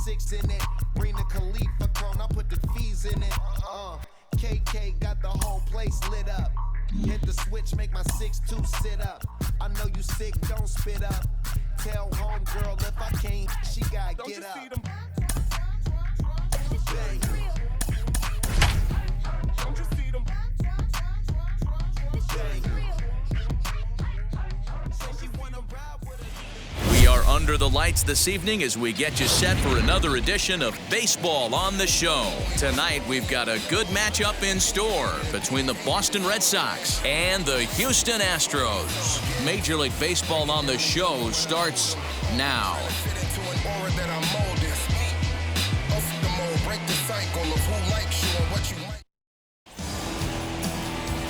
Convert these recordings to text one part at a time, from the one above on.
6 in it. Bring the Khalifa clone, I put the fees in it. KK got the whole place lit up. Hit the switch, make my 6'2" sit up. I know you sick, don't spit up. Tell homegirl if I can't, she gotta get up. We are under the lights this evening as we get you set for another edition of Baseball on the Show. Tonight, we've got a good matchup in store between the Boston Red Sox and the Houston Astros. Major League Baseball on the Show starts now.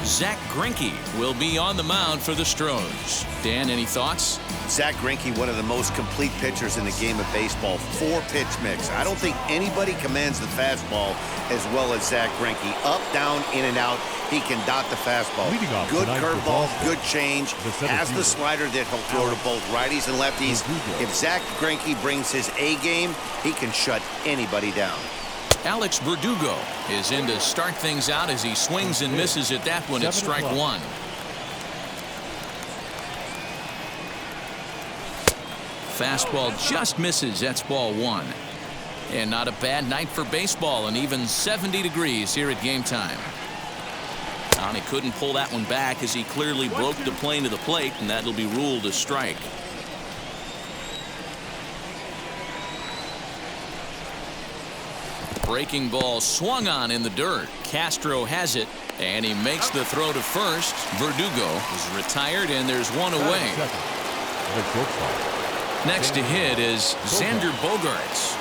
Zach Greinke will be on the mound for the Astros. Dan, any thoughts? Zach Greinke, one of the most complete pitchers in the game of baseball. 4-pitch mix. I don't think anybody commands the fastball as well as Zach Greinke. Up, down, in and out. He can dot the fastball. Good curveball, good change. Has the slider that he'll throw to both righties and lefties. If Zach Greinke brings his A game, he can shut anybody down. Alex Verdugo is in to start things out as he swings and misses at that one at strike one. Fastball just misses. That's ball one. And not a bad night for baseball, and even 70 degrees here at game time. And he couldn't pull that one back as he clearly broke the plane to the plate, and that'll be ruled a strike. Breaking ball swung on in the dirt. Castro has it, and he makes the throw to first. Verdugo is retired, and there's one away. Next to hit is Xander Bogaerts.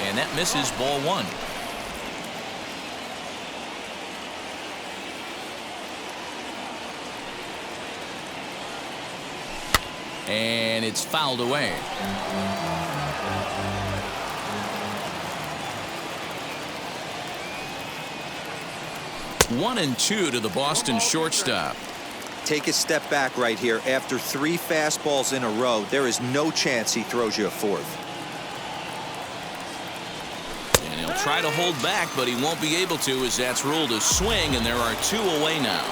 And that misses ball one. And it's fouled away. 1-2 to the Boston shortstop. Take a step back right here. After 3 fastballs in a row, there is no chance he throws you a fourth. And he'll try to hold back, but he won't be able to as that's ruled a swing, and there are 2 away now.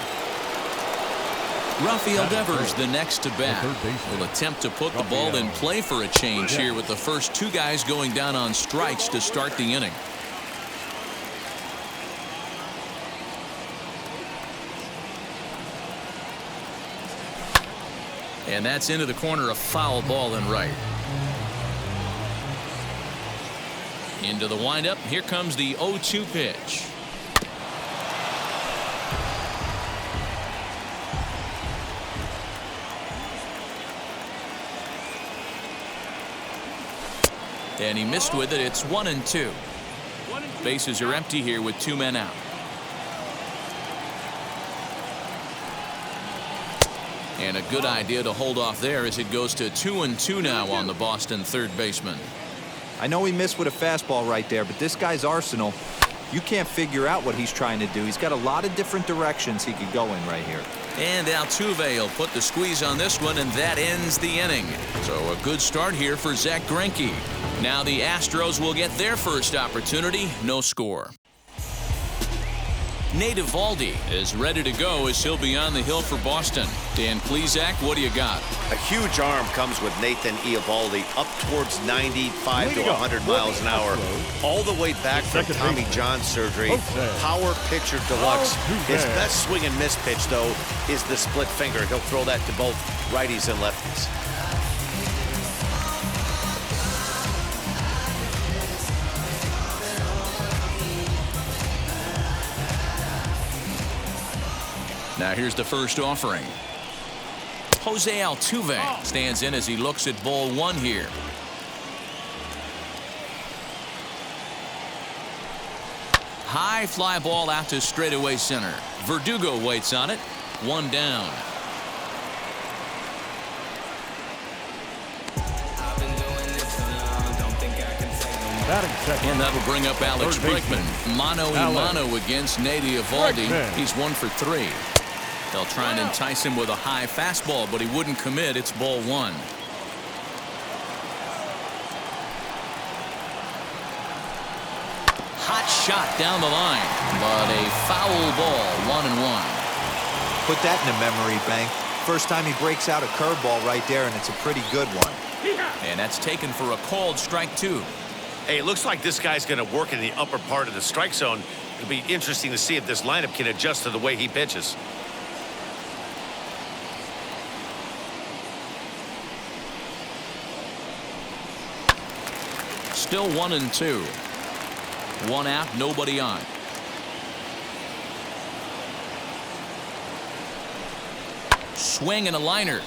Rafael Devers, the next to bat, will attempt to put the ball in play for a change here with the first 2 guys going down on strikes to start the inning. And that's into the corner, a foul ball and right. Into the windup. Here comes the 0-2 pitch. And he missed with it. It's 1-2. Bases are empty here with 2 men out. And a good idea to hold off there as it goes to 2-2 now on the Boston third baseman. I know he missed with a fastball right there, but this guy's arsenal, you can't figure out what he's trying to do. He's got a lot of different directions he could go in right here. And Altuve will put the squeeze on this one, and that ends the inning. So a good start here for Zach Greinke. Now the Astros will get their first opportunity. No score. Nate Eovaldi is ready to go as he'll be on the hill for Boston. Dan Plesac, what do you got? A huge arm comes with Nathan Eovaldi, up towards 95 to 100 miles an hour, all the way back from Tommy John surgery. Power pitcher deluxe. His best swing and miss pitch, though, is the split finger. He'll throw that to both righties and lefties. Now here's the first offering. Jose Altuve stands in as he looks at ball one here. High fly ball out to straightaway center. Verdugo waits on it. One down. And that'll bring up Alex Bregman. Mano against Nate Eovaldi. He's 1 for 3. They'll try and entice him with a high fastball, but he wouldn't commit. It's ball one. hot shot down the line, but a foul ball, 1-1. Put that in the memory bank. First time he breaks out a curveball right there, and it's a pretty good one. And that's taken for a called strike 2. Hey, it looks like this guy's going to work in the upper part of the strike zone. It'll be interesting to see if this lineup can adjust to the way he pitches. Still 1-2. One out, nobody on. Swing and a liner.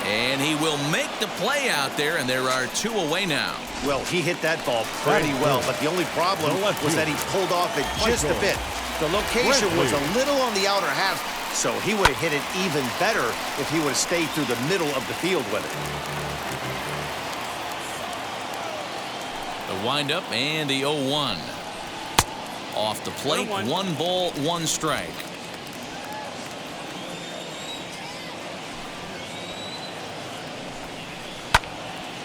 And he will make the play out there, and there are 2 away now. Well, he hit that ball pretty well, but the only problem was that he pulled off it just a bit. The location was a little on the outer half, so he would have hit it even better if he would have stayed through the middle of the field with it. The windup and the 0-1. Off the plate, 1 ball, 1 strike.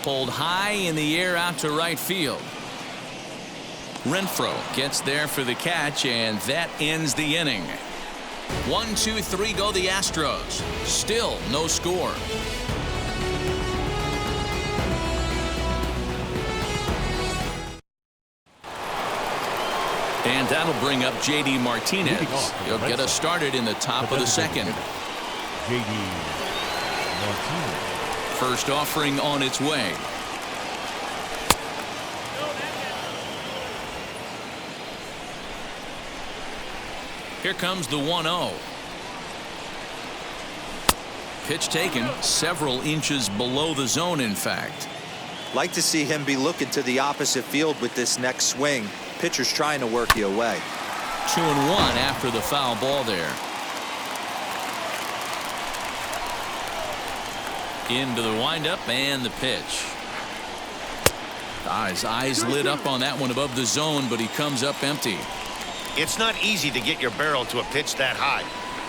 Pulled high in the air out to right field. Renfroe gets there for the catch, and that ends the inning. 1, 2, 3 go the Astros. Still no score. And that'll bring up J.D. Martinez. He'll get us started in the top of the second. J.D. Martinez. First offering on its way. Here comes the 1-0. Pitch taken several inches below the zone, in fact. Like to see him be looking to the opposite field with this next swing. Pitcher's trying to work you away. 2-1 after the foul ball there. Into the windup and the pitch. His eyes lit up on that one above the zone, but he comes up empty. It's not easy to get your barrel to a pitch that high.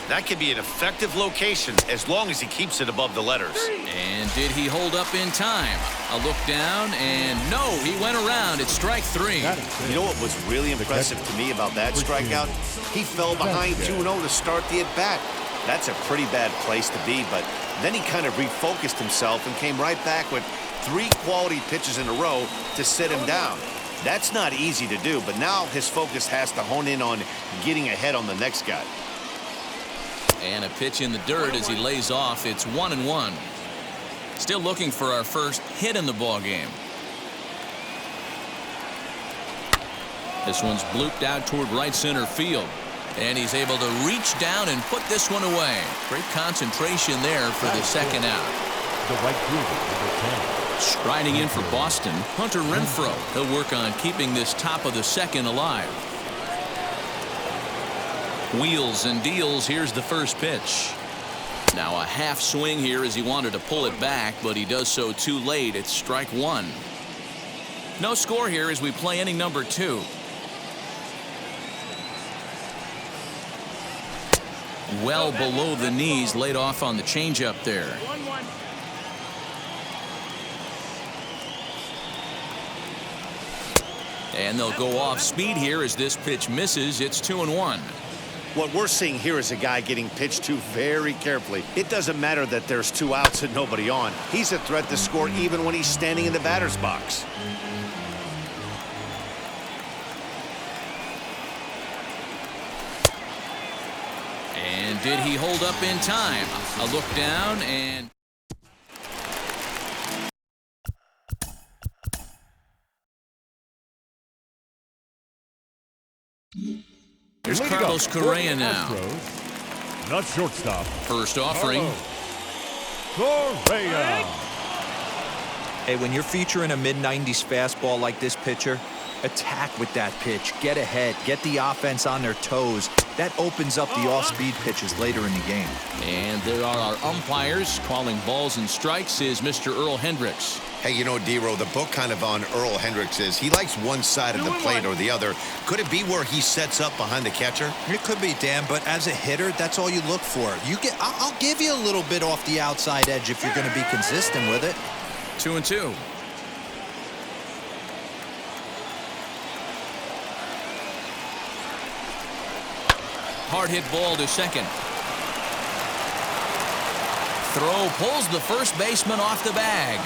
That can be an effective location as long as he keeps it above the letters. And did he hold up in time? A look down, and no, he went around. It's strike 3. You know what was really impressive to me about that strikeout? He fell behind 2-0 to start the at-bat. That's a pretty bad place to be, but then he kind of refocused himself and came right back with 3 quality pitches in a row to sit him down. That's not easy to do, but now his focus has to hone in on getting ahead on the next guy. And a pitch in the dirt as he lays off. It's 1-1. Still looking for our first hit in the ball game. This one's blooped out toward right center field. And he's able to reach down and put this one away. Great concentration there for the second out. The right fielder, number 10. Striding in for Boston, Hunter Renfroe. He'll work on keeping this top of the second alive. Wheels and deals. Here's the first pitch. Now a half swing here as he wanted to pull it back, but he does so too late. It's strike 1. No score here as we play inning number 2. Well below the knees, laid off on the changeup there. And they'll go off speed here as this pitch misses. It's 2-1. What we're seeing here is a guy getting pitched to very carefully. It doesn't matter that there's 2 outs and nobody on. He's a threat to score even when he's standing in the batter's box. And did he hold up in time? A look down and... Here's Carlos Correa now. Astros, not shortstop. First offering. Correa. Hey, when you're featuring a mid-90s fastball like this pitcher, attack with that pitch. Get ahead. Get the offense on their toes. That opens up the off-speed pitches later in the game. And there are our umpires. Calling balls and strikes is Mr. Earl Hendricks. Hey, you know, D-Row, the book kind of on Earl Hendricks is he likes one side of the plate or the other. Could it be where he sets up behind the catcher? It could be, Dan, but as a hitter, that's all you look for. I'll give you a little bit off the outside edge if you're going to be consistent with it. 2-2. Hard hit ball to second. Throw pulls the first baseman off the bag.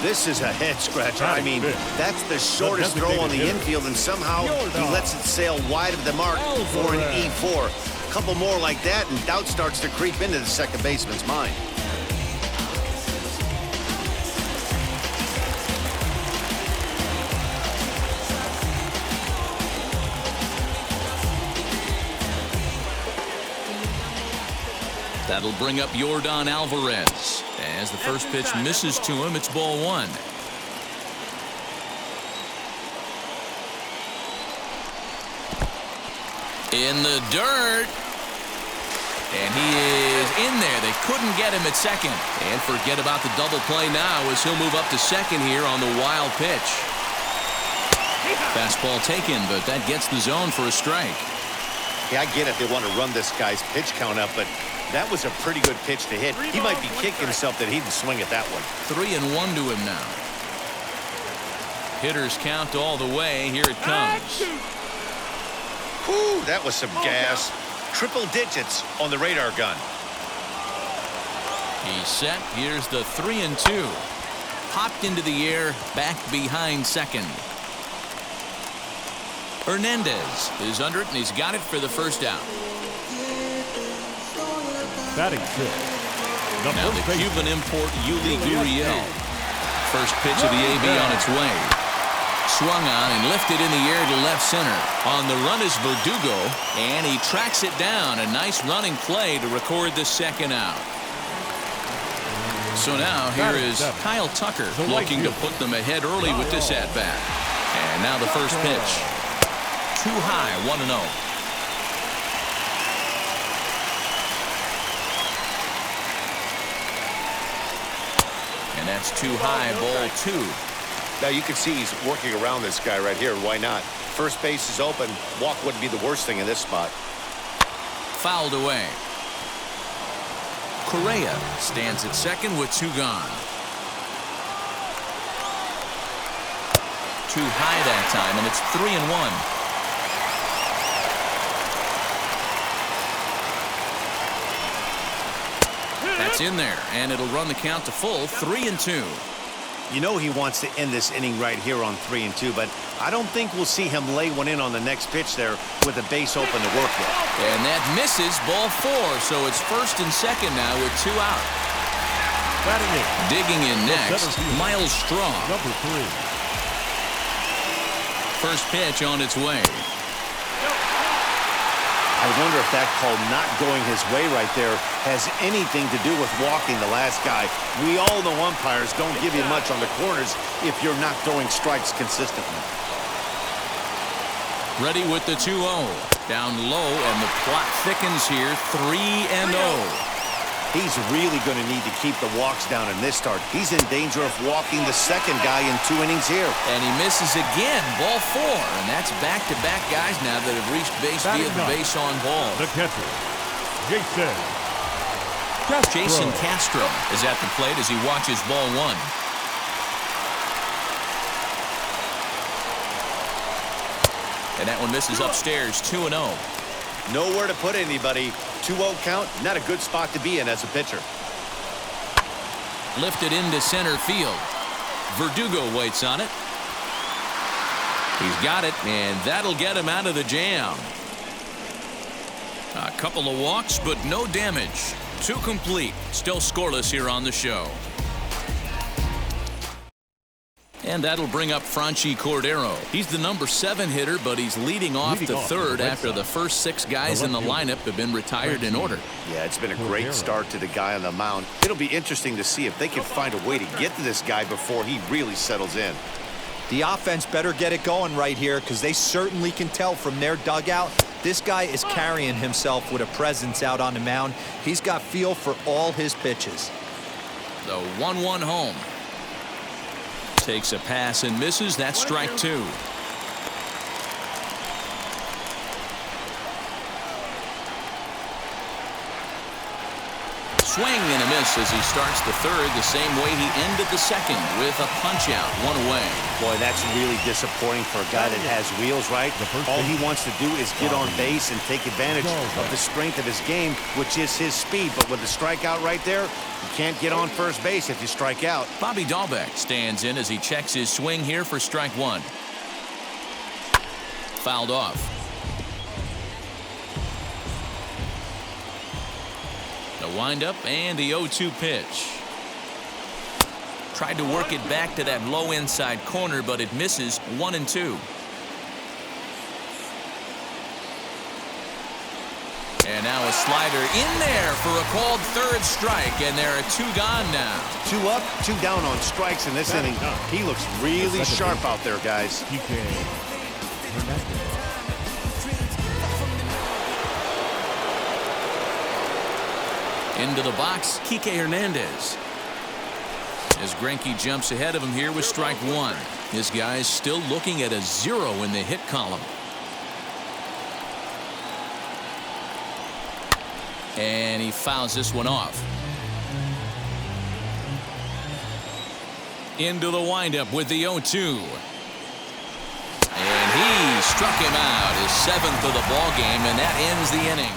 This is a head scratcher. I mean, that's the shortest throw on the infield, and somehow he lets it sail wide of the mark for an E4. A couple more like that, and doubt starts to creep into the second baseman's mind. That'll bring up Yordan Alvarez. As the first pitch misses to him, it's ball one. In the dirt. And he is in there. They couldn't get him at second. And forget about the double play now as he'll move up to second here on the wild pitch. Fastball taken, but that gets the zone for a strike. Yeah, I get it. They want to run this guy's pitch count up, but that was a pretty good pitch to hit. He might be kicking himself that he didn't swing at that one. 3-1 to him now. Hitters count all the way. Here it comes. Whew, that was some gas. Triple digits on the radar gun. He's set. Here's the 3-2. Popped into the air, back behind second. Hernandez is under it, and he's got it for the first out. Batting fifth. Now the Cuban import Yuli Gurriel. First pitch of the AB on its way. Swung on and lifted in the air to left center. On the run is Verdugo, and he tracks it down. A nice running play to record the second out. So now here is Kyle Tucker looking to put them ahead early with this at-bat. And now the first pitch. Too high, 1-0. And that's too high, ball two. Now you can see he's working around this guy right here. Why not? First base is open. Walk wouldn't be the worst thing in this spot. Fouled away. Correa stands at second with two gone. Too high that time, and it's 3-1. That's in there, and it'll run the count to full, 3-2. You know he wants to end this inning right here on 3-2, but I don't think we'll see him lay one in on the next pitch there with the base open to work with. And that misses, ball four, so it's first and second now with two out. Digging in next, Miles Strong. Number 3. First pitch on its way. I wonder if that call not going his way right there has anything to do with walking the last guy. We all know umpires don't give you much on the corners if you're not throwing strikes consistently. Ready with the 2-0. Down low, and the clock thickens here, 3-0. He's really going to need to keep the walks down in this start. He's in danger of walking the second guy in 2 innings here. And he misses again, ball four. And that's back-to-back guys now that have reached base via the base on ball. The catcher, Jason Castro is at the plate as he watches ball one. And that one misses upstairs, 2-0. Nowhere to put anybody. 2-0 count, not a good spot to be in as a pitcher. Lifted into center field. Verdugo waits on it. He's got it, and that'll get him out of the jam. A couple of walks, but no damage. 2 complete. Still scoreless here on the show. And that'll bring up Franchi Cordero. He's the number 7 hitter, but he's leading off the third after the first 6 guys in the lineup have been retired in order. Yeah, it's been a great start to the guy on the mound. It'll be interesting to see if they can find a way to get to this guy before he really settles in. The offense better get it going right here, because they certainly can tell from their dugout this guy is carrying himself with a presence out on the mound. He's got feel for all his pitches. The 1-1 home. Takes a pass and misses. That's strike 2. swing and a miss as he starts the third the same way he ended the second with a punch-out, one away. Boy, that's really disappointing for a guy that has wheels, right? All he wants to do is get on base and take advantage of the strength of his game, which is his speed. But with the strikeout right there, you can't get on first base if you strike out. Bobby Dahlbeck stands in as he checks his swing here for strike one. Fouled off. The windup and the 0-2 pitch. Tried to work it back to that low inside corner, but it misses 1-2. And now a slider in there for a called third strike, and there are two gone now. 2 up, 2 down on strikes in this inning. He looks really sharp out there, guys. Into the box, Kike Hernandez. As Greinke jumps ahead of him here with strike one. This guy's still looking at a 0 in the hit column. And he fouls this one off. Into the windup with the 0-2. And he struck him out, his 7th of the ball game, and that ends the inning.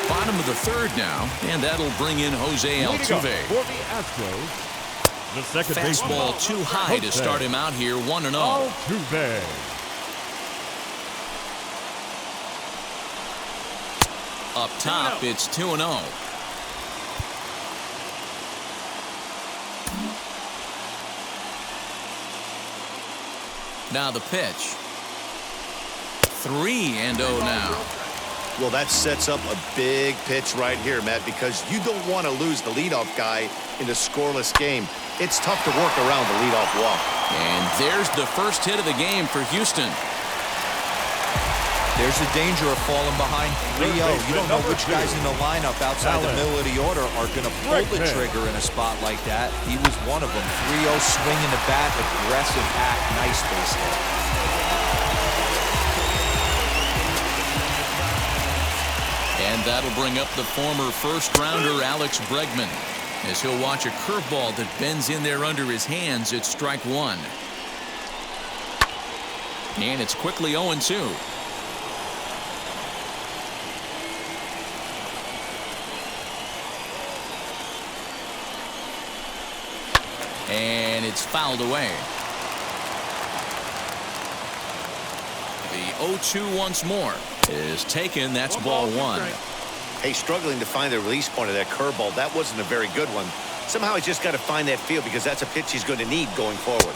Bottom of the third now, and that'll bring in Jose Altuve. For the Astros, the second Fastball too high to start him out here, 1-0. Altuve. Up top, it's 2-0. Now the pitch. 3-0 now. Well, that sets up a big pitch right here, Matt, because you don't want to lose the leadoff guy in a scoreless game. It's tough to work around the leadoff walk. And there's the first hit of the game for Houston. There's the danger of falling behind 3-0. You don't know which guys in the lineup outside the middle of the order are going to pull the trigger in a spot like that. He was one of them. 3-0, swinging the bat, aggressive act, nice base hit. And that'll bring up the former first-rounder Alex Bregman, as he'll watch a curveball that bends in there under his hands at strike one. And it's quickly 0-2. And it's fouled away. The 0-2 once more is taken. That's ball one. Hey, struggling to find the release point of that curveball. That wasn't a very good one. Somehow he's just got to find that feel, because that's a pitch he's going to need going forward.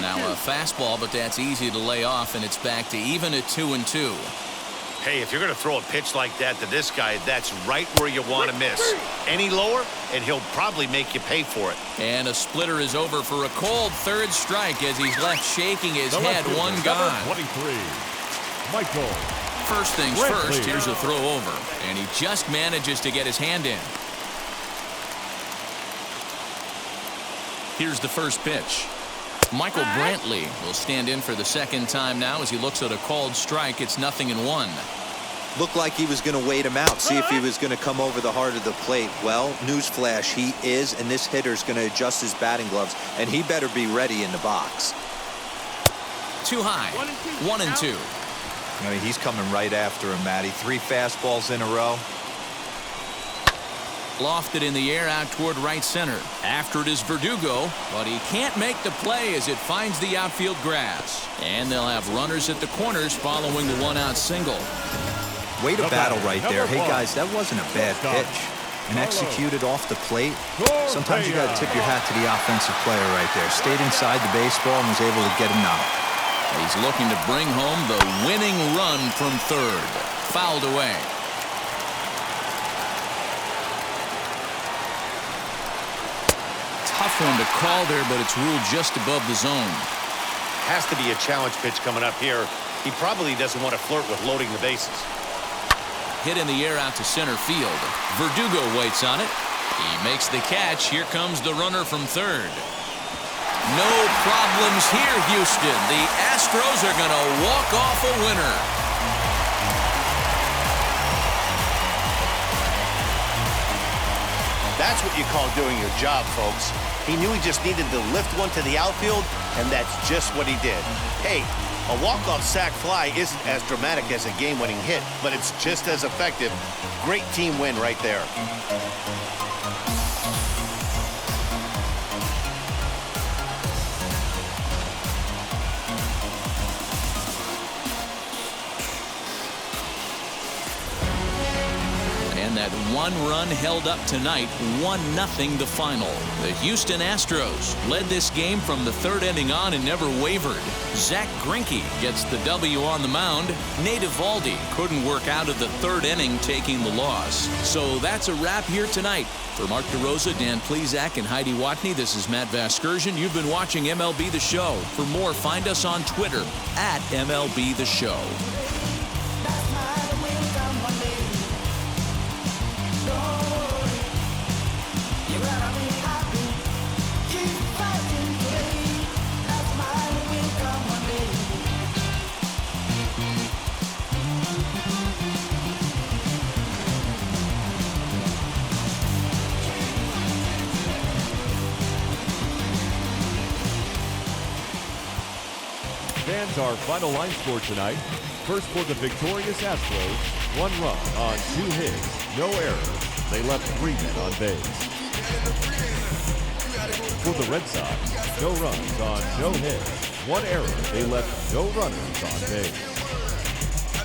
Now a fastball, but that's easy to lay off, and it's back to even at 2-2. Hey, if you're going to throw a pitch like that to this guy, that's right where you want to miss. Any lower, and he'll probably make you pay for it. And a splitter is over for a cold third strike as he's left shaking his head. One gone. 23, Michael. First things first, here's a throw over, and he just manages to get his hand in. Here's the first pitch. Michael Brantley will stand in for the second time now as he looks at a called strike. It's 0-1. Looked like he was going to wait him out, see if he was going to come over the heart of the plate. Well, newsflash, he is, and this hitter's going to adjust his batting gloves, and he better be ready in the box. Too high. 1-2. I mean, he's coming right after him, Matty. 3 fastballs in a row. Lofted in the air out toward right center. After it is Verdugo, but he can't make the play as it finds the outfield grass. And they'll have runners at the corners following the 1-out single. Way to battle right there. Hey, guys, that wasn't a bad pitch. And executed off the plate. Sometimes you got to tip your hat to the offensive player right there. Stayed inside the baseball and was able to get him out. He's looking to bring home the winning run from third. Fouled away. Tough one to call there, but it's ruled just above the zone. Has to be a challenge pitch coming up here. He probably doesn't want to flirt with loading the bases. Hit in the air out to center field. Verdugo waits on it. He makes the catch. Here comes the runner from third. No problems here, Houston. The Astros are going to walk off a winner. That's what you call doing your job, folks. He knew he just needed to lift one to the outfield, and that's just what he did. Hey, a walk-off sac fly isn't as dramatic as a game-winning hit, but it's just as effective. Great team win right there. And that one run held up tonight, 1-0 the final. The Houston Astros led this game from the third inning on and never wavered. Zack Greinke gets the W on the mound. Nate Eovaldi couldn't work out of the third inning, taking the loss. So that's a wrap here tonight. For Mark DeRosa, Dan Plesac, and Heidi Watney, this is Matt Vasgersian. You've been watching MLB The Show. For more, find us on Twitter at MLB The Show. Fans, our final line score tonight. First for the victorious Astros, 1 run on 2 hits, no errors. They left 3 men on base. For the Red Sox, no runs on no hits, 1 error. They left no runners on base.